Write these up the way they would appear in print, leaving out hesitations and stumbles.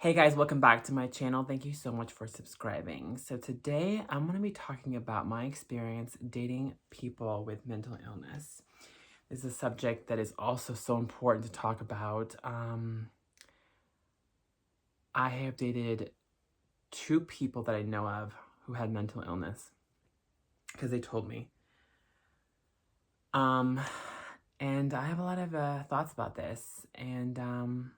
Hey guys, welcome back to my channel. Thank you so much for subscribing. So today I'm going to be talking about my experience dating people with mental illness. This is a subject that is also so important to talk about. I have dated two people that I know of who had mental illness because they told me. And I have a lot of thoughts about this. And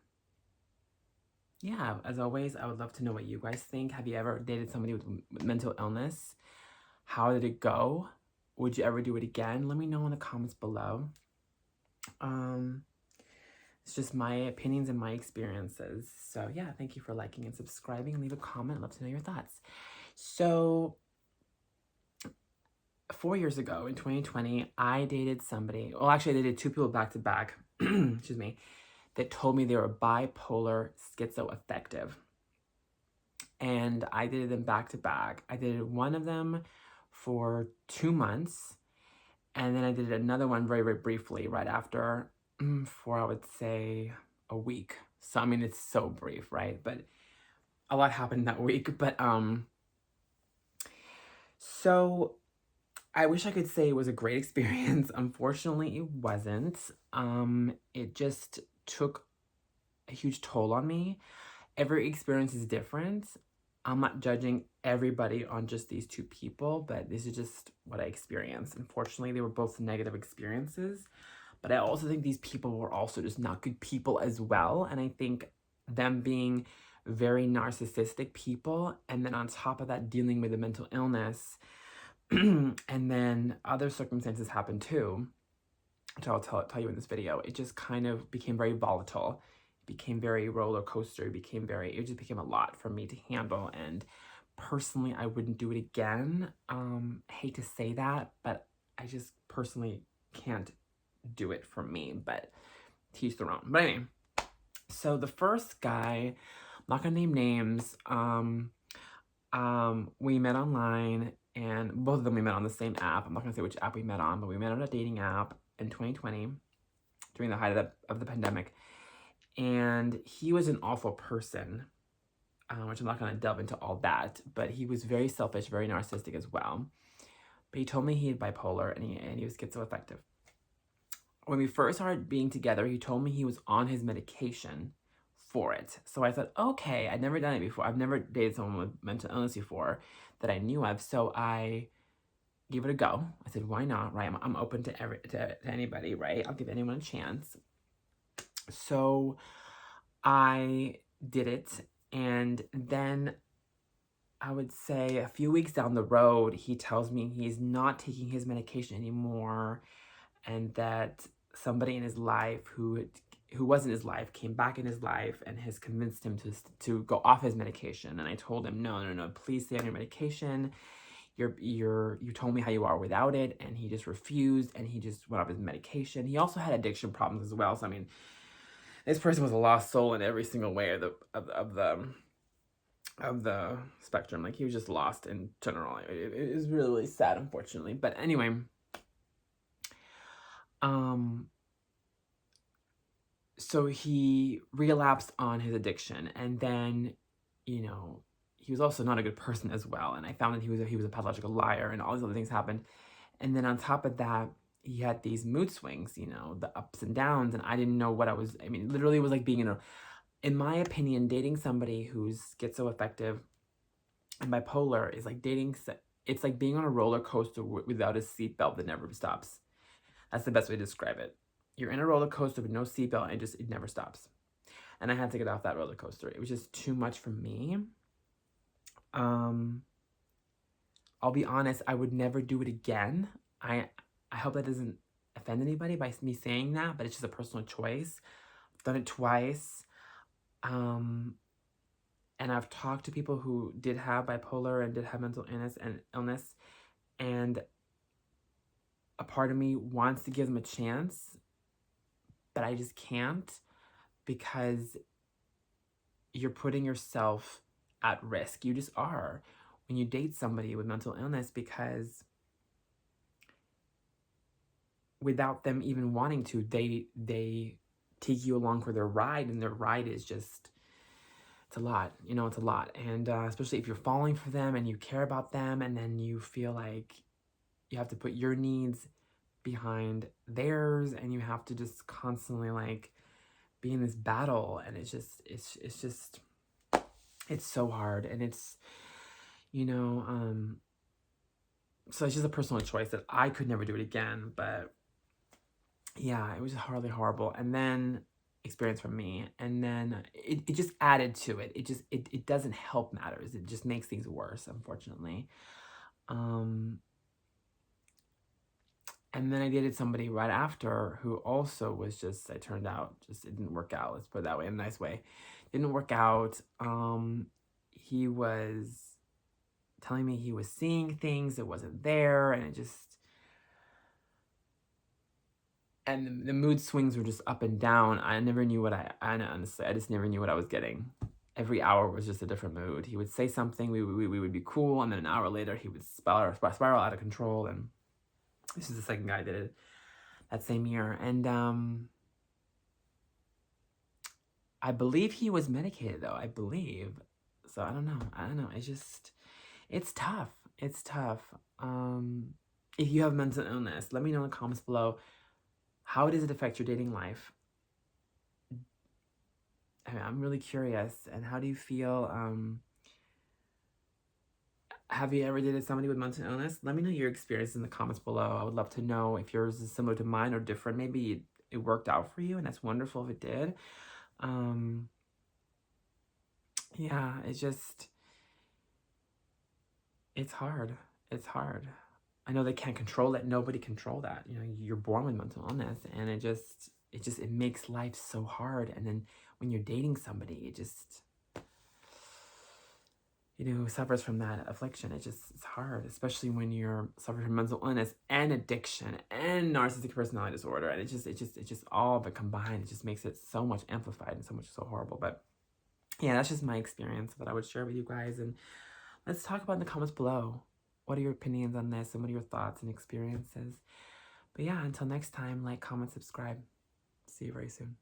yeah, as always, I would love to know what you guys think. Have you ever dated somebody with mental illness? How did it go? Would you ever do it again? Let me know in the comments below. Um, it's just my opinions and my experiences. So yeah, thank you for liking and subscribing, and leave a comment. I'd love to know your thoughts. So 4 years ago in 2020, I dated somebody. Well, actually, I dated two people back to back. Excuse me. That told me they were bipolar schizoaffective. And I dated them back to back. I dated one of them for 2 months. And then I did another one very, very briefly right after for, I would say, a week. So, I mean, it's so brief, right? But a lot happened that week. But, so I wish I could say it was a great experience. Unfortunately, it wasn't. It just took a huge toll on me. Every experience is different. I'm not judging everybody on just these two people, but this is just what I experienced. Unfortunately, they were both negative experiences, but I also think these people were also just not good people as well. And I think them being very narcissistic people, and then on top of that, dealing with a mental illness, and then other circumstances happened too, which I'll tell you in this video. It just kind of became very volatile, became very roller coaster, it just became a lot for me to handle. And personally, I wouldn't do it again. I hate to say that, but I just personally can't do it for me, but to each their own. But anyway, so the first guy, I'm not gonna name names, we met online, and both of them we met on the same app. I'm not gonna say which app we met on, but we met on a dating app in 2020 during the height of the pandemic. And he was an awful person, which I'm not going to delve into all that, but he was very selfish, very narcissistic as well. But he told me he had bipolar and he was schizoaffective. When we first started being together, he told me he was on his medication for it. So I thought, okay, I'd never done it before. I've never dated someone with mental illness before that I knew of. So I gave it a go. I said, why not, right? I'm open to anybody, right? I'll give anyone a chance. So I did it, and then I would say a few weeks down the road, he tells me he's not taking his medication anymore, and that somebody in his life who was in his life came back in his life and has convinced him to go off his medication. And I told him, no, please stay on your medication. You told me how you are without it, and he just refused, and he just went off his medication. He also had addiction problems as well. So I mean, this person was a lost soul in every single way of the spectrum. Like, he was just lost in general. It is really, really sad, unfortunately. But anyway, so he relapsed on his addiction, and then, he was also not a good person as well. And I found that he was a pathological liar, and all these other things happened. And then on top of that, he had these mood swings, the ups and downs, and I didn't know what I mean, literally it was like being in my opinion, dating somebody who's schizoaffective and bipolar is like it's like being on a roller coaster without a seatbelt that never stops. That's the best way to describe it. You're in a roller coaster with no seatbelt, and it never stops. And I had to get off that roller coaster. It was just too much for me. I'll be honest, I would never do it again. I hope that doesn't offend anybody by me saying that, but it's just a personal choice. I've done it twice. And I've talked to people who did have bipolar and did have mental illness, and a part of me wants to give them a chance, but I just can't, because you're putting yourself at risk. You just are when you date somebody with mental illness, because without them even wanting to, they take you along for their ride, and their ride is just it's a lot, you know, it's a lot. And especially if you're falling for them and you care about them, and then you feel like you have to put your needs behind theirs, and you have to just constantly like be in this battle, and it's just it's so hard. And it's, you know, so it's just a personal choice that I could never do it again. But yeah, it was horribly horrible. And then experience from me, and then it just added to it. It doesn't help matters. It just makes things worse, unfortunately. Um and then I dated somebody right after who also was just, it turned out, just it didn't work out. Let's put it that way, in a nice way. Didn't work out. He was telling me he was seeing things that wasn't there, and it just, and the mood swings were just up and down. I never knew what I honestly, I just never knew what I was getting. Every hour was just a different mood. He would say something, we would be cool, and then an hour later he would spiral out of control. And this is the second guy I did it that same year. And I believe he was medicated though, I believe. So I don't know. It's just, it's tough. It's tough. If you have mental illness, let me know in the comments below. How does it affect your dating life? I mean, I'm really curious. And how do you feel? Have you ever dated somebody with mental illness? Let me know your experience in the comments below. I would love to know if yours is similar to mine or different. Maybe it worked out for you, and that's wonderful if it did. Yeah, it's just, it's hard. It's hard. I know they can't control it. Nobody control that. You know, you're born with mental illness, and it makes life so hard. And then when you're dating somebody, it just, you know, who suffers from that affliction, it's hard, especially when you're suffering from mental illness and addiction and narcissistic personality disorder. And it just all of it combined, it just makes it so much amplified and so horrible. But yeah, that's just my experience that I would share with you guys. And let's talk about in the comments below. What are your opinions on this, and what are your thoughts and experiences? But yeah, until next time, like, comment, subscribe. See you very soon.